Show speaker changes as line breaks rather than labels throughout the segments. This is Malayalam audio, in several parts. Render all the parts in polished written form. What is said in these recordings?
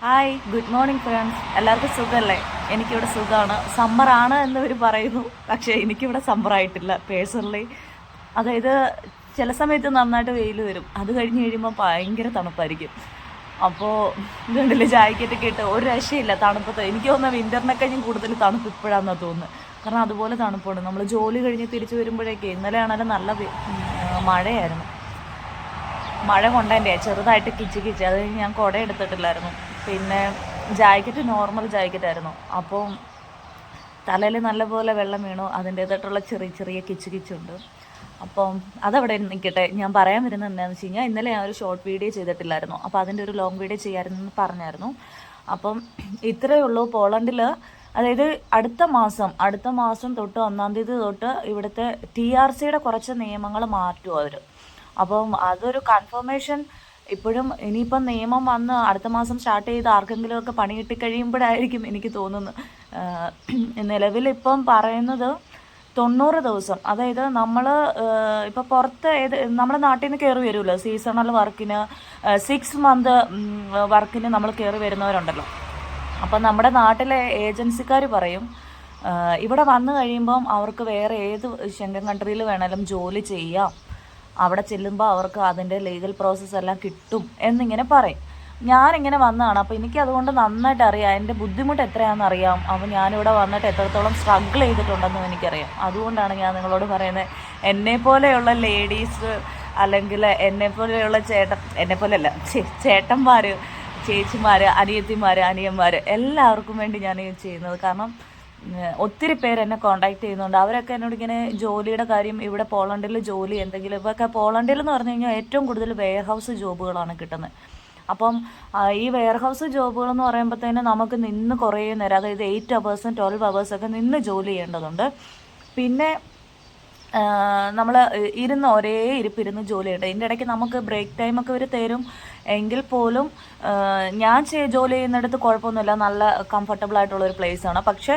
Hi, good morning friends. എല്ലാവർക്കും സുഖമല്ലേ? എനിക്കിവിടെ സുഖമാണ്. സമ്മറാണ് എന്നവർ പറയുന്നു, പക്ഷേ എനിക്കിവിടെ സമ്മറായിട്ടില്ല പേഴ്സണലി. അതായത് ചില സമയത്ത് നന്നായിട്ട് വെയിൽ വരും, അത് കഴിഞ്ഞ് കഴിയുമ്പോൾ ഭയങ്കര തണുപ്പായിരിക്കും. അപ്പോൾ ഇതുണ്ടല്ലേ, ജാക്കറ്റൊക്കെ ഇട്ട് ഒരു രക്ഷയില്ല തണുപ്പത്ത്. എനിക്ക് തോന്നുന്നത് വിൻ്ററിനൊക്കെയും കൂടുതൽ തണുപ്പ് ഇപ്പോഴാണെന്നാണ് തോന്നുന്നത്. കാരണം അതുപോലെ തണുപ്പാണ്. നമ്മൾ ജോലി കഴിഞ്ഞ് തിരിച്ച് വരുമ്പോഴേക്ക് ഇന്നലെ ആണെങ്കിലും നല്ല മഴയായിരുന്നു. മഴ കൊണ്ടതിൻ്റെ ചെറുതായിട്ട് കിച്ച് അത് കഴിഞ്ഞ് ഞാൻ കുട എടുത്തിട്ടില്ലായിരുന്നു. പിന്നെ ജാക്കറ്റ് നോർമൽ ജാക്കറ്റായിരുന്നു. അപ്പോൾ തലയിൽ നല്ലപോലെ വെള്ളം വീണു. അതിൻ്റേതായിട്ടുള്ള ചെറിയ ചെറിയ കിച്ചുണ്ട്. അപ്പം അതവിടെ നിൽക്കട്ടെ. ഞാൻ പറയാൻ വരുന്നത് എന്താണെന്ന് വെച്ച് കഴിഞ്ഞാൽ, ഇന്നലെ ഞാൻ ഒരു ഷോർട്ട് വീഡിയോ ചെയ്തിട്ടില്ലായിരുന്നു. അപ്പോൾ അതിൻ്റെ ഒരു ലോങ് വീഡിയോ ചെയ്യാമെന്ന് പറഞ്ഞായിരുന്നു. അപ്പം ഇത്രയേ ഉള്ളൂ. പോളണ്ടിൽ അതായത് അടുത്ത മാസം തൊട്ട് 1-ാം തീയതി തൊട്ട് ഇവിടുത്തെ TRCയുടെ കുറച്ച് നിയമങ്ങൾ മാറ്റും അവർ. അപ്പം അതൊരു കൺഫർമേഷൻ. ഇപ്പോഴും ഇനിയിപ്പം നിയമം വന്ന് അടുത്ത മാസം സ്റ്റാർട്ട് ചെയ്ത് ആർക്കെങ്കിലുമൊക്കെ പണി കിട്ടിക്കഴിയുമ്പോഴായിരിക്കും എനിക്ക് തോന്നുന്നത്. നിലവിലിപ്പം പറയുന്നത് 90 ദിവസം. അതായത് നമ്മൾ ഇപ്പോൾ പുറത്ത് നമ്മുടെ നാട്ടിൽ നിന്ന് കയറി വരുമല്ലോ സീസണൽ വർക്കിന്, 6 മന്ത് വർക്കിന് നമ്മൾ കയറി വരുന്നവരുണ്ടല്ലോ. അപ്പം നമ്മുടെ നാട്ടിലെ ഏജൻസിക്കാർ പറയും ഇവിടെ വന്നു കഴിയുമ്പം അവർക്ക് വേറെ ഏത് ഷെങ്കൻ കൺട്രിയിൽ വേണമെങ്കിലും ജോലി ചെയ്യാം, അവിടെ ചെല്ലുമ്പോൾ അവർക്ക് അതിൻ്റെ ലീഗൽ പ്രോസസ്സ് എല്ലാം കിട്ടും എന്നിങ്ങനെ പറയും. ഞാനിങ്ങനെ വന്നതാണ്. അപ്പോൾ എനിക്കതുകൊണ്ട് നന്നായിട്ട് അറിയാം, എൻ്റെ ബുദ്ധിമുട്ട് എത്രയാണെന്ന് അറിയാം. അപ്പോൾ ഞാനിവിടെ വന്നിട്ട് എത്രത്തോളം സ്ട്രഗിൾ ചെയ്തിട്ടുണ്ടെന്നും എനിക്കറിയാം. അതുകൊണ്ടാണ് ഞാൻ നിങ്ങളോട് പറയുന്നത്, എന്നെപ്പോലെയുള്ള ലേഡീസ് അല്ലെങ്കിൽ എന്നെപ്പോലെയുള്ള എന്നെപ്പോലെയല്ല ചേട്ടന്മാർ, ചേച്ചിമാർ, അനിയത്തിമാർ, അനിയന്മാർ എല്ലാവർക്കും വേണ്ടി ഞാൻ ചെയ്യുന്നത്. കാരണം ഒത്തിരി പേര് എന്നെ കോണ്ടാക്ട് ചെയ്യുന്നുണ്ട്. അവരൊക്കെ എന്നോട് ഇങ്ങനെ ജോലിയുടെ കാര്യം, ഇവിടെ പോളണ്ടിൽ ജോലി എന്തെങ്കിലും, ഇപ്പൊക്കെ പോളണ്ടിൽ എന്ന് പറഞ്ഞു കഴിഞ്ഞാൽ ഏറ്റവും കൂടുതൽ വെയർ ഹൗസ് ജോബുകളാണ് കിട്ടുന്നത്. അപ്പം ഈ വെയർ ഹൗസ് ജോബുകളെന്ന് പറയുമ്പോഴത്തേന് നമുക്ക് നിന്ന് കുറേ നേരം, അതായത് 8 hours 12 hours ഒക്കെ നിന്ന് ജോലി ചെയ്യേണ്ടതുണ്ട്. പിന്നെ നമ്മൾ ഒരേ ഇരിപ്പിരുന്ന് ജോലി ചെയ്യേണ്ടത്. ഇതിൻ്റെ ഇടയ്ക്ക് നമുക്ക് ബ്രേക്ക് ടൈമൊക്കെ അവർ തരും. എങ്കിൽ പോലും ഞാൻ ജോലി ചെയ്യുന്നിടത്ത് കുഴപ്പമൊന്നുമില്ല, നല്ല കംഫർട്ടബിൾ ആയിട്ടുള്ളൊരു പ്ലേസാണ്. പക്ഷേ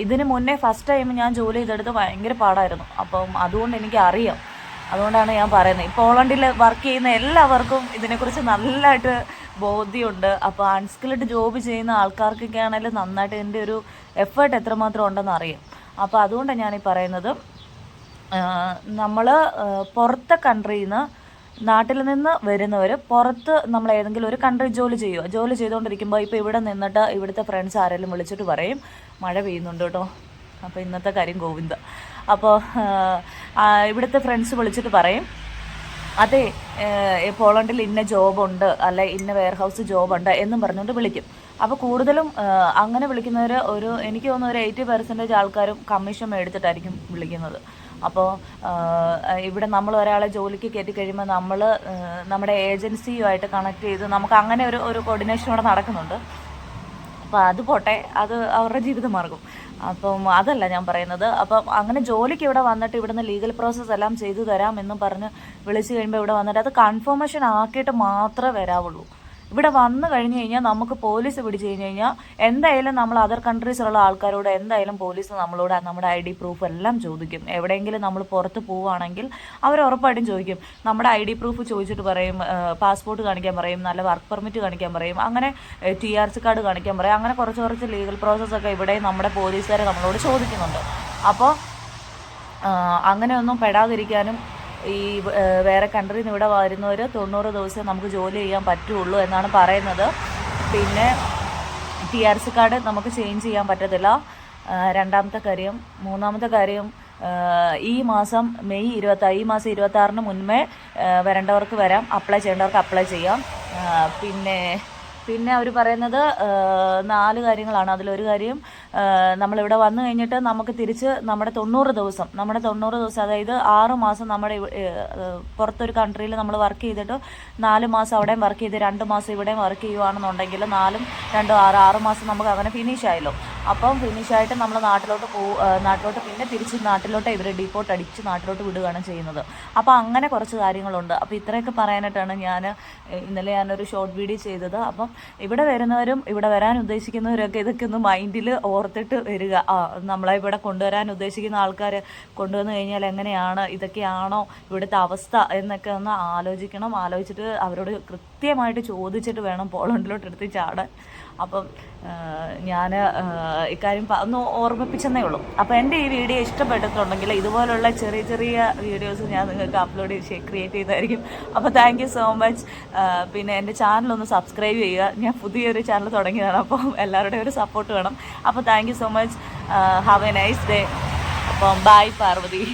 ഇതിന് മുന്നേ ഫസ്റ്റ് ടൈം ഞാൻ ജോലി ചെയ്തെടുത്ത് ഭയങ്കര പാടായിരുന്നു. അപ്പം അതുകൊണ്ട് എനിക്ക് അറിയാം. അതുകൊണ്ടാണ് ഞാൻ പറയുന്നത്. ഈ പോളണ്ടിൽ വർക്ക് ചെയ്യുന്ന എല്ലാവർക്കും ഇതിനെക്കുറിച്ച് നല്ലതായിട്ട് ബോധ്യമുണ്ട്. അപ്പോൾ അൺസ്കിൽഡ് ജോബ് ചെയ്യുന്ന ആൾക്കാർക്കൊക്കെ ആണെങ്കിലും നന്നായിട്ട് ഇതിൻ്റെ ഒരു എഫേർട്ട് എത്രമാത്രം ഉണ്ടെന്ന് അറിയാം. അപ്പോൾ അതുകൊണ്ടാണ് ഞാനീ പറയുന്നത്, നമ്മൾ പുറത്തെ കൺട്രിയിൽ നിന്ന്, നാട്ടിൽ നിന്ന് വരുന്നവർ പുറത്ത് നമ്മൾ ഏതെങ്കിലും ഒരു കൺട്രി ജോലി ചെയ്തുകൊണ്ടിരിക്കുമ്പോൾ ഇപ്പോൾ ഇവിടെ നിന്നിട്ട് ഇവിടുത്തെ ഫ്രണ്ട്സ് ആരെങ്കിലും വിളിച്ചിട്ട് പറയും മഴ പെയ്യുന്നുണ്ട് കേട്ടോ. അപ്പോൾ ഇന്നത്തെ കാര്യം ഗോവിന്ദ. അപ്പോൾ ഇവിടുത്തെ ഫ്രണ്ട്സ് വിളിച്ചിട്ട് പറയും അതെ പോളണ്ടിൽ ഇന്ന ജോബുണ്ട്, അല്ലെ ഇന്ന വെയർ ഹൗസ് ജോബുണ്ട് എന്നും പറഞ്ഞുകൊണ്ട് വിളിക്കും. അപ്പോൾ കൂടുതലും അങ്ങനെ വിളിക്കുന്നവർ എനിക്ക് തോന്നുന്നു ഒരു 80% ആൾക്കാരും കമ്മീഷൻ മേടിച്ചിട്ടായിരിക്കും വിളിക്കുന്നത്. അപ്പോൾ ഇവിടെ നമ്മൾ ഒരാളെ ജോലിക്ക് കയറ്റി കഴിയുമ്പോൾ നമ്മൾ നമ്മുടെ ഏജൻസിയുമായിട്ട് കണക്ട് ചെയ്ത് നമുക്ക് അങ്ങനെ ഒരു കോർഡിനേഷൻ ഇവിടെ നടക്കുന്നുണ്ട്. അപ്പോൾ അത് പോട്ടെ, അത് അവരുടെ ജീവിതമാർഗം. അപ്പം അതല്ല ഞാൻ പറയുന്നത്. അപ്പം അങ്ങനെ ജോലിക്ക് ഇവിടെ വന്നിട്ട് ഇവിടുന്ന് ലീഗൽ പ്രോസസ്സ് എല്ലാം ചെയ്തു തരാം എന്നും പറഞ്ഞ് വിളിച്ചു കഴിയുമ്പോൾ ഇവിടെ വന്നിട്ട് അത് കൺഫർമേഷൻ ആക്കിയിട്ട് മാത്രമേ വരാവുള്ളൂ. ഇവിടെ വന്നു കഴിഞ്ഞ് കഴിഞ്ഞാൽ നമുക്ക് പോലീസ് പിടിച്ചു കഴിഞ്ഞ് കഴിഞ്ഞാൽ എന്തായാലും നമ്മൾ അതർ കൺട്രീസിലുള്ള ആൾക്കാരോട് എന്തായാലും പോലീസ് നമ്മളോട് നമ്മുടെ ID പ്രൂഫ് എല്ലാം ചോദിക്കും. എവിടെയെങ്കിലും നമ്മൾ പുറത്ത് പോവുകയാണെങ്കിൽ അവർ ഉറപ്പായിട്ടും ചോദിക്കും. നമ്മുടെ ID പ്രൂഫ് ചോദിച്ചിട്ട് പറയും, പാസ്പോർട്ട് കാണിക്കാൻ പറയും, നല്ല വർക്ക് പെർമിറ്റ് കാണിക്കാൻ പറയും, അങ്ങനെ TRC കാർഡ് കാണിക്കാൻ പറയും. അങ്ങനെ കുറച്ച് ലീഗൽ പ്രോസസ്സൊക്കെ ഇവിടെ നമ്മുടെ പോലീസുകാരെ നമ്മളോട് ചോദിക്കുന്നുണ്ട്. അപ്പോൾ അങ്ങനെയൊന്നും പെടാതിരിക്കാനും ഈ വേറെ കൺട്രിയിൽ നിന്ന് ഇവിടെ വരുന്നവർ 90 ദിവസം നമുക്ക് ജോലി ചെയ്യാൻ പറ്റുള്ളൂ എന്നാണ് പറയുന്നത്. പിന്നെ TRC കാർഡ് നമുക്ക് ചേഞ്ച് ചെയ്യാൻ പറ്റത്തില്ല, രണ്ടാമത്തെ കാര്യം. മൂന്നാമത്തെ കാര്യം, ഈ മാസം മെയ് 26 മുൻപേ വരേണ്ടവർക്ക് വരാം, അപ്ലൈ ചെയ്യേണ്ടവർക്ക് അപ്ലൈ ചെയ്യാം. പിന്നെ അവർ പറയുന്നത് 4 കാര്യങ്ങളാണ്. അതിലൊരു കാര്യം, നമ്മളിവിടെ വന്നു കഴിഞ്ഞിട്ട് നമുക്ക് തിരിച്ച് നമ്മുടെ 90 ദിവസം അതായത് 6 മാസം നമ്മുടെ പുറത്തൊരു കൺട്രിയിൽ നമ്മൾ വർക്ക് ചെയ്തിട്ട് 4 മാസം അവിടെയും വർക്ക് ചെയ്ത് 2 മാസം ഇവിടെയും വർക്ക് ചെയ്യുകയാണെന്നുണ്ടെങ്കിൽ 4ഉം 2ഉം 6 മാസം നമുക്ക് അങ്ങനെ ഫിനിഷ് ആയല്ലോ. അപ്പം ഫിനിഷായിട്ട് നമ്മൾ നാട്ടിലോട്ട് പിന്നെ തിരിച്ച് നാട്ടിലോട്ട് ഇവർ ഡീപ്പോർട്ട് അടിച്ച് നാട്ടിലോട്ട് വിടുകയാണ് ചെയ്യുന്നത്. അപ്പോൾ അങ്ങനെ കുറച്ച് കാര്യങ്ങളുണ്ട്. അപ്പോൾ ഇത്രയൊക്കെ പറയാനായിട്ടാണ് ഇന്നലെ ഞാനൊരു ഷോർട്ട് വീഡിയോ ചെയ്തത്. അപ്പം ഇവിടെ വരുന്നവരും ഇവിടെ വരാൻ ഉദ്ദേശിക്കുന്നവരൊക്കെ ഇതൊക്കെ ഒന്ന് മൈൻഡിൽ ഓർത്തിട്ട് വരിക. നമ്മളെ ഇവിടെ കൊണ്ടുവരാൻ ഉദ്ദേശിക്കുന്ന ആൾക്കാർ കൊണ്ടുവന്നു കഴിഞ്ഞാൽ എങ്ങനെയാണ്, ഇതൊക്കെയാണോ ഇവിടുത്തെ അവസ്ഥ എന്നൊക്കെ ഒന്ന് ആലോചിക്കണം. ആലോചിച്ചിട്ട് അവരോട് കൃത്യമായിട്ട് ചോദിച്ചിട്ട് വേണം പോളണ്ടിലോട്ട് എടുത്ത് ചാടാൻ. അപ്പം ഞാൻ ഇക്കാര്യം ഒന്ന് ഓർമ്മിപ്പിച്ചെന്നേ ഉള്ളൂ. അപ്പോൾ എൻ്റെ ഈ വീഡിയോ ഇഷ്ടപ്പെട്ടിട്ടുണ്ടെങ്കിൽ ഇതുപോലുള്ള ചെറിയ ചെറിയ വീഡിയോസ് ഞാൻ നിങ്ങൾക്ക് അപ്ലോഡ് ചെയ്ത് ക്രിയേറ്റ് ചെയ്തായിരിക്കും. അപ്പോൾ താങ്ക് യു സോ മച്ച്. പിന്നെ എൻ്റെ ചാനലൊന്ന് സബ്സ്ക്രൈബ് ചെയ്യുക. ഞാൻ പുതിയൊരു ചാനൽ തുടങ്ങിയതാണ്, അപ്പം എല്ലാവരുടെയും ഒരു സപ്പോർട്ട് വേണം. അപ്പോൾ thank you so much. Have A nice day. അപ്പം ബൈ പാർവതി.